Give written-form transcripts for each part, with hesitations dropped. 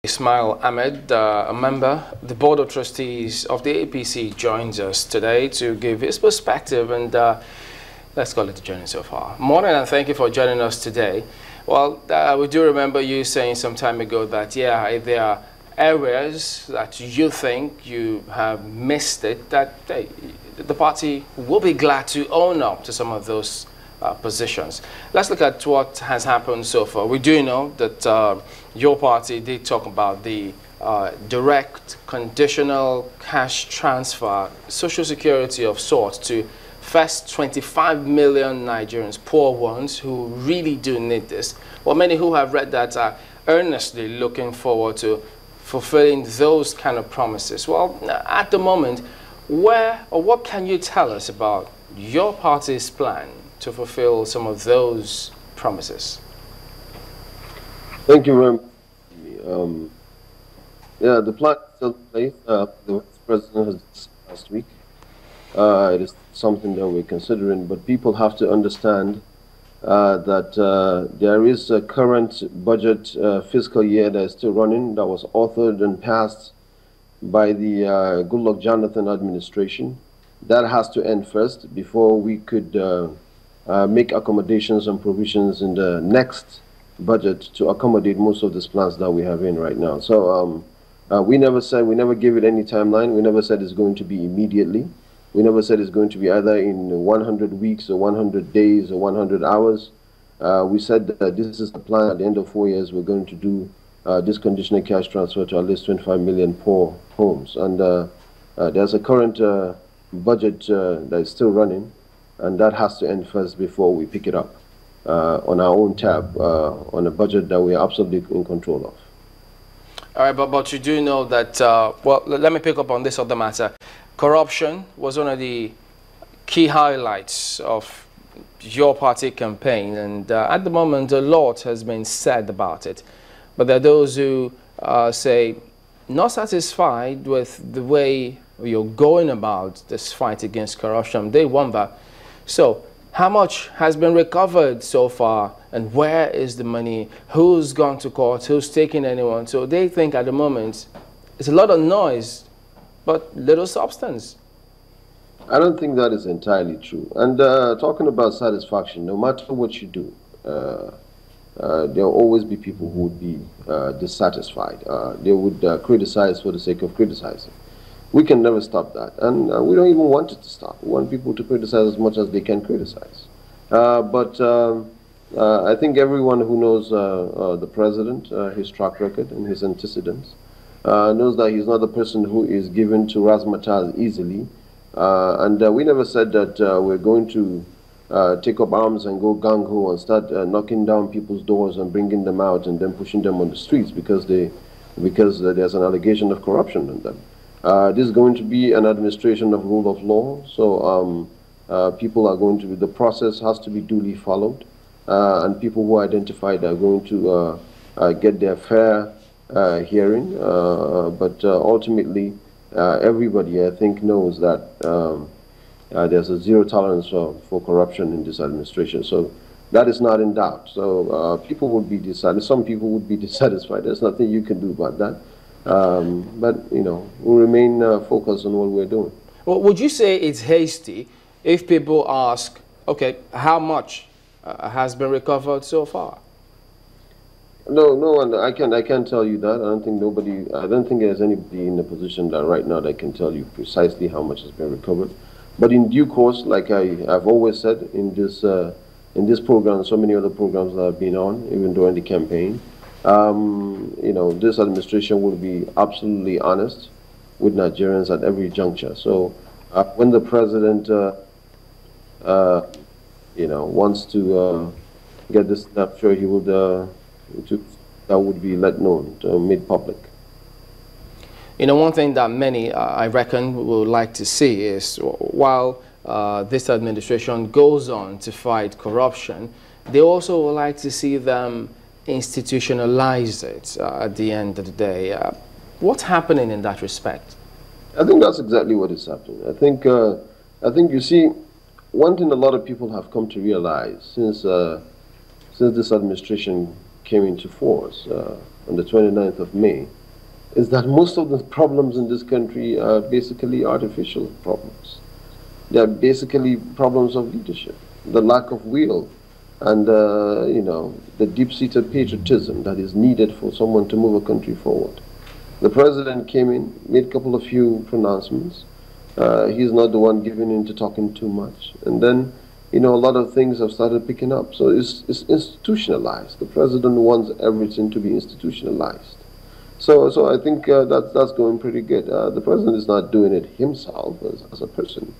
Ismael Ahmed, a member of the Board of Trustees of the APC, joins us today to give his perspective and let's call it the journey so far. Morning, and thank you for joining us today. Well, we do remember you saying some time ago that, yeah, if there are areas that you think you have missed it, that the party will be glad to own up to some of those positions. Let's look at what has happened so far. We do know that your party did talk about the direct conditional cash transfer, social security of sorts, to first 25 million Nigerians, poor ones who really do need this. Well, many who have read that are earnestly looking forward to fulfilling those kind of promises. Well, at the moment, where or what can you tell us about your party's plan to fulfill some of those promises? Thank you very much. Yeah, the plan is still in place. The Vice President has discussed last week. It is something that we're considering, but people have to understand that there is a current budget fiscal year that is still running, that was authored and passed by the Goodluck Jonathan administration. That has to end first before we could make accommodations and provisions in the next budget to accommodate most of these plans that we have in right now. So we never gave it any timeline. We never said it's going to be immediately. We never said it's going to be either in 100 weeks or 100 days or 100 hours. We said that this is the plan. At the end of 4 years, we're going to do this conditional cash transfer to at least 25 million poor homes. And there's a current budget that is still running, and that has to end first before we pick it up on our own tab on a budget that we are absolutely in control of. All right, but you do know that, well, let me pick up on this other matter. Corruption was one of the key highlights of your party campaign, and at the moment a lot has been said about it. But there are those who say not satisfied with the way you're going about this fight against corruption. They wonder, so how much has been recovered so far, and where is the money? Who's gone to court? Who's taking anyone? So they think at the moment it's a lot of noise but little substance. I don't think that is entirely true. And talking about satisfaction, no matter what you do, there will always be people who would be dissatisfied. They would criticize for the sake of criticizing. We can never stop that, and we don't even want it to stop. We want people to criticize as much as they can criticize. But I think everyone who knows the President, his track record and his antecedents, knows that he's not the person who is given to razzmatazz easily. And we never said that we're going to take up arms and go gung-ho and start knocking down people's doors and bringing them out and then pushing them on the streets because there's an allegation of corruption in them. This is going to be an administration of rule of law, so people are going to be, the process has to be duly followed, and people who are identified are going to get their fair hearing, but ultimately everybody, I think, knows that there's a zero tolerance for corruption in this administration, so that is not in doubt. So people would be dissatisfied. Some people would be dissatisfied. There's nothing you can do about that. But, you know, we'll remain focused on what we're doing. Well, would you say it's hasty if people ask, okay, how much has been recovered so far? No one. I can't tell you that. I don't think there's anybody in a position that right now that can tell you precisely how much has been recovered. But in due course, like I've always said in this program, so many other programs that I've been on, even during the campaign, you know, this administration will be absolutely honest with Nigerians at every juncture. So when the President, you know, wants to get this, I'm sure he would, that would be let known, made public. You know, one thing that many, I reckon, would like to see is while this administration goes on to fight corruption, they also would like to see them institutionalize it at the end of the day. What's happening in that respect? I think that's exactly what is happening. I think you see, one thing a lot of people have come to realize since this administration came into force on the 29th of May, is that most of the problems in this country are basically artificial problems. They are basically problems of leadership, the lack of will, and you know, the deep-seated patriotism that is needed for someone to move a country forward. The president came in, made a couple of few pronouncements. He's not the one giving in to talking too much, and then, you know, a lot of things have started picking up. So it's institutionalized. The president wants everything to be institutionalized. So I think that's going pretty good. The president is not doing it himself as a person,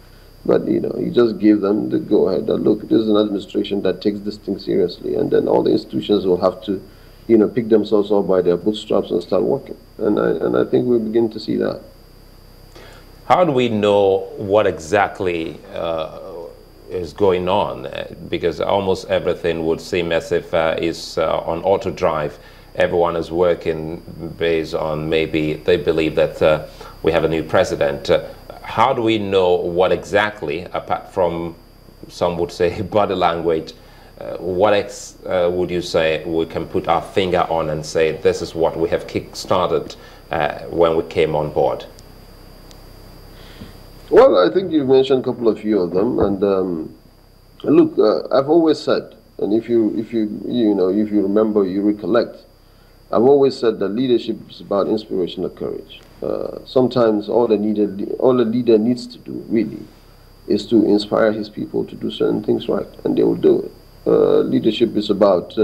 but you know, he just gave them the go-ahead. Look, this is an administration that takes this thing seriously, and then all the institutions will have to, you know, pick themselves up by their bootstraps and start working. And I think we're beginning to see that. How do we know what exactly is going on? Because almost everything would seem as if is on auto drive. Everyone is working based on, maybe they believe that we have a new president. How do we know what exactly, apart from some would say body language, what would you say we can put our finger on and say this is what we have kick-started when we came on board? Well, I think you've mentioned a couple of few of them, and look, I've always said, and if you remember, you recollect, I've always said that leadership is about inspirational courage. Sometimes all a leader needs to do, really, is to inspire his people to do certain things right, and they will do it. Leadership is about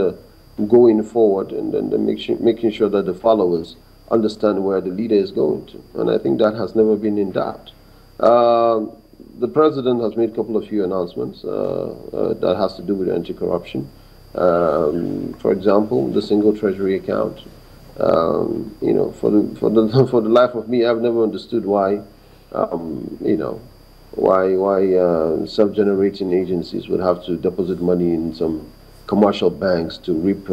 going forward and then making sure that the followers understand where the leader is going to, and I think that has never been in doubt. The president has made a couple of few announcements that has to do with anti-corruption. For example, the single treasury account. You know, for the life of me, I've never understood why, you know, why self-generating agencies would have to deposit money in some commercial banks to reap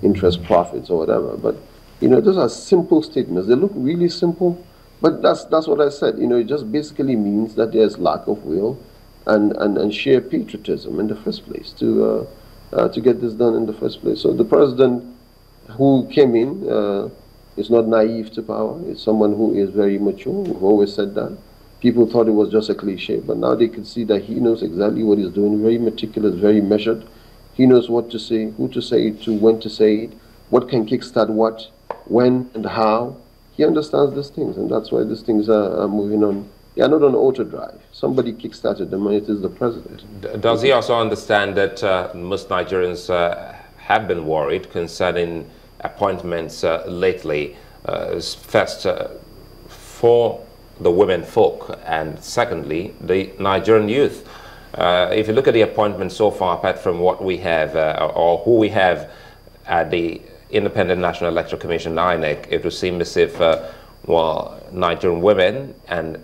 interest profits or whatever. But you know, those are simple statements. They look really simple, but that's what I said. You know, it just basically means that there's lack of will and sheer patriotism in the first place to get this done in the first place. So the president who came in is not naive to power. It's someone who is very mature. We've always said that. People thought it was just a cliche, but now they can see that he knows exactly what he's doing, very meticulous, very measured. He knows what to say, who to say it to, when to say it, what can kickstart what, when and how. He understands these things, and that's why these things are moving on. They are not on auto drive. Somebody kickstarted them, and it is the president. Does he also understand that most Nigerians have been worried concerning appointments lately? First, for the women folk, and secondly, the Nigerian youth. If you look at the appointments so far, apart from what we have, or who we have at the Independent National Electoral Commission, INEC, it would seem as if, well, Nigerian women and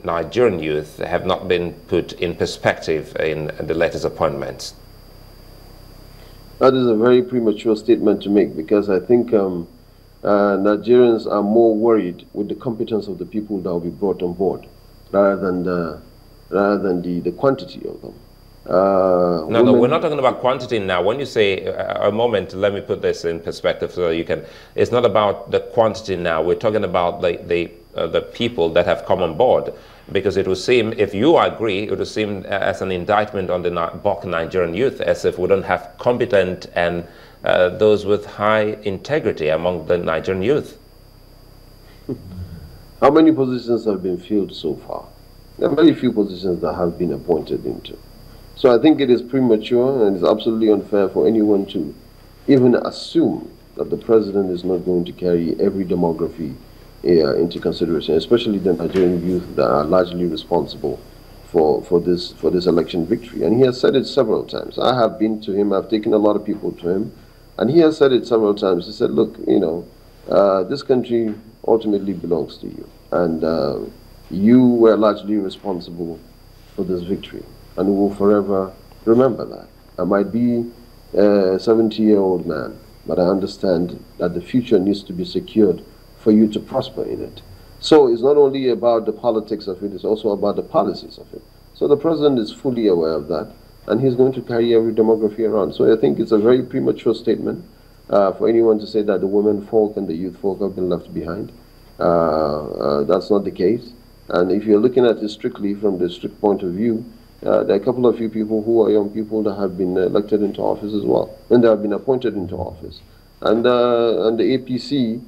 Nigerian youth have not been put in perspective in the latest appointments. That is a very premature statement to make, because I think Nigerians are more worried with the competence of the people that will be brought on board, rather than the quantity of them. No, we're not talking about quantity now. When you say, a moment, let me put this in perspective so you can, it's not about the quantity now. We're talking about the people that have come on board. Because it would seem, if you agree, it would seem as an indictment on the Nigerian youth, as if we don't have competent and those with high integrity among the Nigerian youth. How many positions have been filled so far? There are very few positions that have been appointed into. So I think it is premature, and it's absolutely unfair for anyone to even assume that the president is not going to carry every demography into consideration, especially the Nigerian youth that are largely responsible for this election victory. And he has said it several times. I have been to him, I've taken a lot of people to him, and he has said it several times. He said, look, you know, this country ultimately belongs to you, and you were largely responsible for this victory, and we will forever remember that. I might be a 70-year-old man, but I understand that the future needs to be secured for you to prosper in it. So it's not only about the politics of it, it's also about the policies of it. So the president is fully aware of that, and he's going to carry every demography around. So I think it's a very premature statement. for anyone to say that the women folk and the youth folk have been left behind. That's not the case. And if you're looking at it strictly from the strict point of view, there are a couple of few people who are young people that have been elected into office as well, and they have been appointed into office. And the APC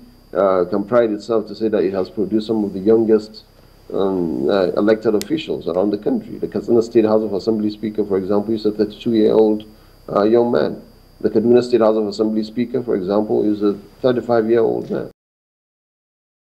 can pride itself to say that it has produced some of the youngest elected officials around the country. The Katsina State House of Assembly Speaker, for example, is a 32-year-old young man. The Kaduna State House of Assembly Speaker, for example, is a 35-year-old man.